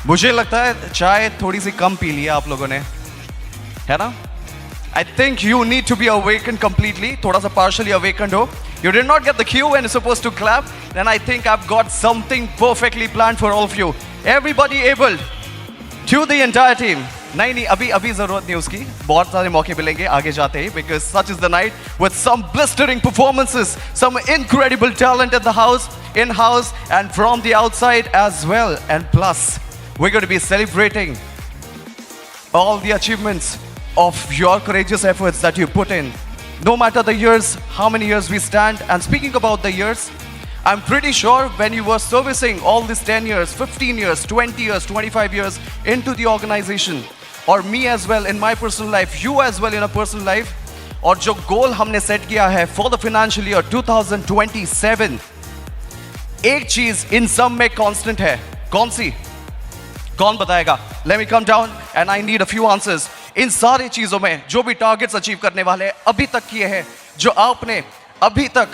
मुझे लगता है चाय थोड़ी सी कम पी लिया आप लोगों ने, है ना? I think you need to be awakened completely. थोड़ा सा partially awakened हो. You did not get the cue when you're supposed to clap. Then I think I've got something perfectly planned for all of you. Everybody able to the entire team. नहीं अभी जरूरत नहीं उसकी. बहुत सारे मौके मिलेंगे आगे जाते ही, because such is the night with some blistering performances, some incredible talent at the house, in-house and from the outside as well. And plus, we're going to be celebrating all the achievements of your courageous efforts that you put in. No matter the years, how many years we stand. And speaking about the years, I'm pretty sure when you were servicing all these 10 years, 15 years, 20 years, 25 years into the organization, or me as well in my personal life, you as well in a personal life, और जो goal हमने set किया है for the financial year 2027, एक चीज इन सब में constant है. कौन सी? कौन बताएगा? Let me come down and I need a few answers. इन सारी चीजों में जो भी टारगेट्स अचीव करने वाले अभी तक किए हैं, जो आपने अभी तक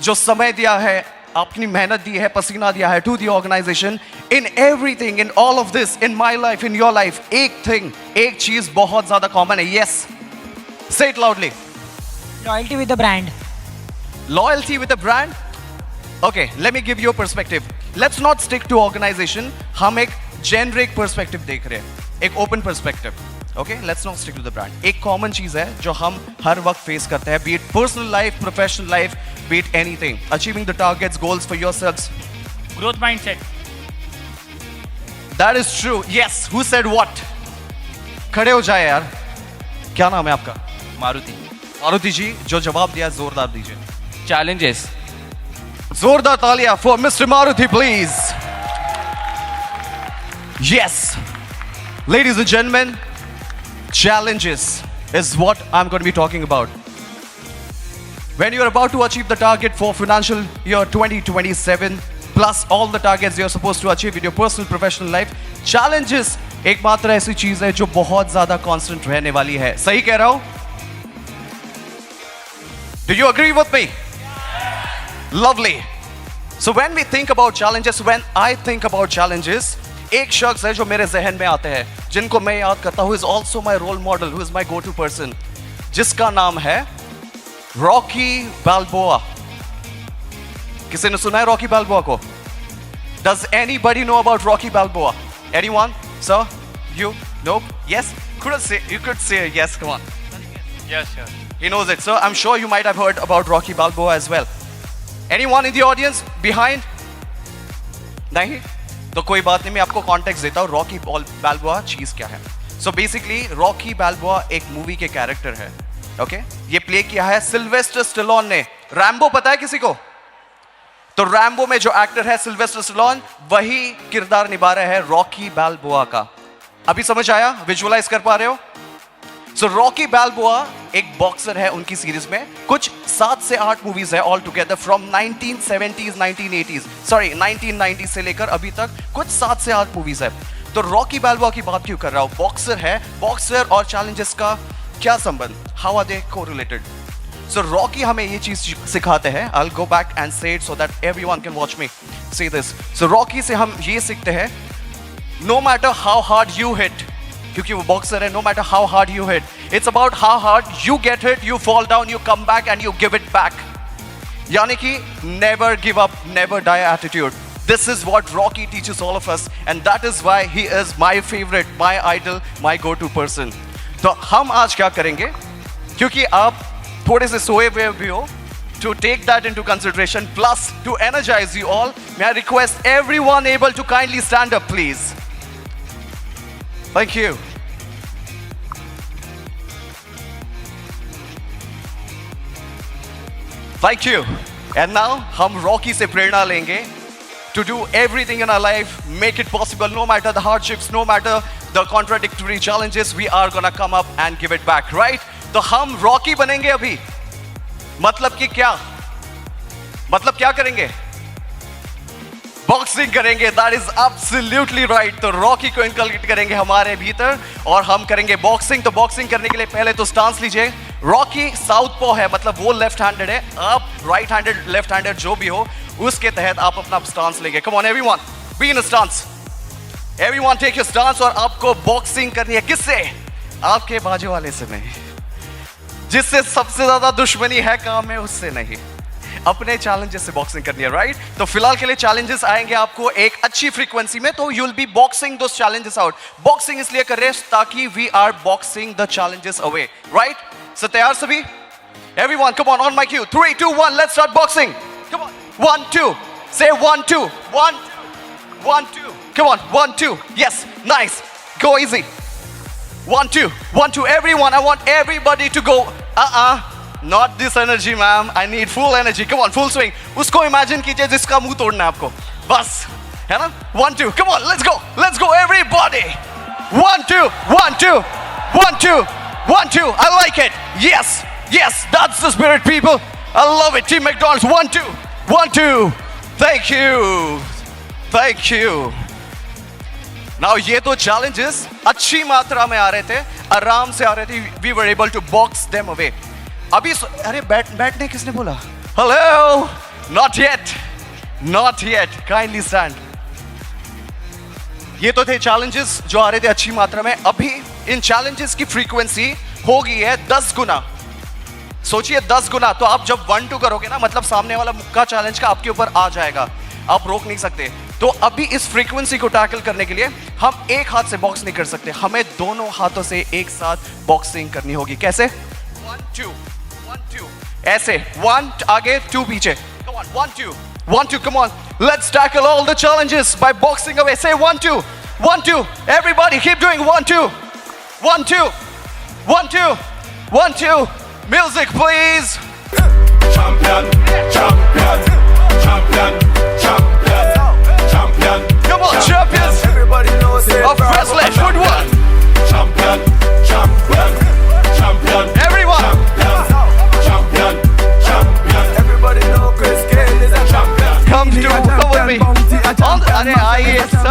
जो समय दिया है, अपनी मेहनत दी है, पसीना दिया है to the organization, in everything, in all of this, in my life, in your life, एक चीज बहुत ज्यादा कॉमन है. Yes, say it loudly. Loyalty with the brand. Loyalty with a brand? Okay, let me give you a perspective. Let's not stick to organization. हम एक generic perspective देख रहे हैं, एक open perspective. Okay, let's not stick to the brand. एक common चीज है जो हम हर वक्त face करते हैं, be it personal life, professional life, be it anything. Achieving the targets, goals for yourselves. Growth mindset. That is true. Yes. Who said what? खड़े हो जाए यार. क्या नाम है आपका? मारुति. मारुति जी, जो जवाब दिया जोरदार दीजिए. Challenges. जोरदार तालियां for Mr. Maruti, please. Yes, ladies and gentlemen, challenges is what I'm going to be talking about. When you're about to achieve the target for financial year 2027, plus all the targets you're supposed to achieve in your personal professional life, challenges एकमात्र ऐसी चीज है जो बहुत ज्यादा constant रहने वाली है. सही कह रहा हूं? Do you agree with me? Lovely. So when we think about challenges, when I think about challenges, एक शख्स है जो मेरे जहन में आते हैं, जिनको मैं याद करता हूँ, is also my role model, who is my go-to person, जिसका नाम है रॉकी बाल्बोआ. किसी ने सुना है रॉकी बाल्बोआ को? Does anybody know about Rocky Balboa? Anyone? Sir? You? Nope? Yes? You could say yes, come on. Yes, sure. He knows it. So I'm sure you might have heard about Rocky Balboa as well. Anyone in the audience behind? नहीं? तो कोई बात नहीं, मैं आपको context देता हूँ Rocky बाल्बोआ चीज क्या है. सो बेसिकली रॉकी बाल्बोआ एक मूवी के कैरेक्टर है. ओके, ये प्ले किया है सिल्वेस्टर स्टेलोन ने. रैम्बो पता है किसी को? तो रैम्बो में जो एक्टर है सिल्वेस्टर स्टेलोन, वही किरदार निभा रहा है रॉकी बाल्बोआ का. अभी समझ आया? विजुअलाइज कर पा रहे हो? सो रॉकी बाल्बोआ एक बॉक्सर है उनकी सीरीज में. कुछ 7 से 8 मूवीज है all together from 1970s 1980s, sorry 1990s से लेकर अभी तक कुछ 7 से 8 मूवीज है. तो रॉकी बाल्बोआ की बात क्यों कर रहा हूं? बॉक्सर है, बॉक्सर और चैलेंजेस का क्या संबंध? How are they correlated? So Rocky हमें ये चीज सिखाते हैं. I will go back and set it so that everyone can watch me see this. So Rocky से हम ये सीखते हैं, no matter how hard you hit, क्योंकि वो बॉक्सर है, no matter how hard you hit, it's about how hard you get hit, you fall down, you come back and you give it back. यानी कि never give up, never die attitude. This is what Rocky teaches all of us, and that is why he is my favorite, my idol, my go-to person. तो हम आज क्या करेंगे, क्योंकि आप थोड़े से सोए हुए भी हो, to take that into consideration, plus to energize you all, may I request everyone able to kindly stand up, please. Thank you. Thank you. And now हम रॉकी से प्रेरणा लेंगे to do everything in our life, make it possible, no matter the hardships, no matter the contradictory challenges, we are gonna come up and give it back, right? तो हम Rocky बनेंगे अभी. मतलब कि क्या? मतलब क्या करेंगे? बॉक्सिंग करेंगे. That is absolutely right. तो रॉकी को इनकलकेट करेंगे हमारे भीतर और हम करेंगे बॉक्सिंग. तो बॉक्सिंग करने के लिए पहले तो स्टांस लीजिए. रॉकी साउथ पो है, मतलब वो लेफ्ट हैंडेड है. आप राइट हैंडेड, लेफ्ट हैंडेड जो भी हो, उसके तहत आप अपना स्टांस लेंगे. Come on everyone, be in a stance. Everyone take your stance और आपको बॉक्सिंग करनी है किससे? आपके बाजू वाले से नहीं, जिससे सबसे ज्यादा दुश्मनी है काम में उससे नहीं, अपने चैलेंजेस से बॉक्सिंग करनी है, राइट? तो फिलहाल के लिए चैलेंजेस आएंगे आपको एक अच्छी फ्रीक्वेंसी में, तो you will be boxing those challenges out. Boxing इसलिए कर रहे हैं ताकि we are boxing the challenges away, right? So तैयार सभी? Everyone, come on my cue. 3, 2, 1, let's start boxing. Come on. 1, 2. Say 1, 2. 1, 1, 2. Come on. 1, 2. Yes. Nice. Go easy. 1, 2. 1, 2. Everyone, I want everybody to go. Not this energy, ma'am. I need full energy. Come on, full swing. उसको imagine कीजिए जिसका मुंह तोड़ना है आपको. बस. है ना? 1, 2. Come on, let's go. Let's go, everybody. 1, 2. 1, 2. 1, 2. 1, 2. I like it. Yes. Yes, that's the spirit, people. I love it. Team McDonald's. 1, 2. 1, 2. Thank you. Thank you. Now, ये तो challenges अच्छी मात्रा में आ रहे थे, आराम से आ रहे थे. We were able to box them away. अभी अरे बैठने किसने बोला? Hello. Not yet. Not yet. Kindly stand. ये तो थे challenges जो आ रहे थे अच्छी मात्रा में. अभी इन challenges की frequency हो गई है 10 गुना. सोचिए 10 गुना. तो आप जब 1, 2 करोगे ना, मतलब सामने वाला मुक्का चैलेंज का आपके ऊपर आ जाएगा, आप रोक नहीं सकते. तो अभी इस फ्रीक्वेंसी को टैकल करने के लिए हम एक हाथ से बॉक्स नहीं कर सकते, हमें दोनों हाथों से एक साथ बॉक्सिंग करनी होगी. कैसे? 1, 2 1, 2 ऐसे 1 आगे 2 पीछे. Come on. 1, 2 1, 2. Come on, let's tackle all the challenges by boxing away. Say 1, 2 1, 2. Everybody keep doing 1, 2 1, 2 1, 2 1, 2. Music, please. Champion, champion, champion, champion, champion. Come on, champions Everybody knows it. of wrestling. Footwork. Champion, champion, champion. Everyone. Champion, champion. Everybody knows Chris Gayle is a champion. Come with me. On the, अरे आइए सब.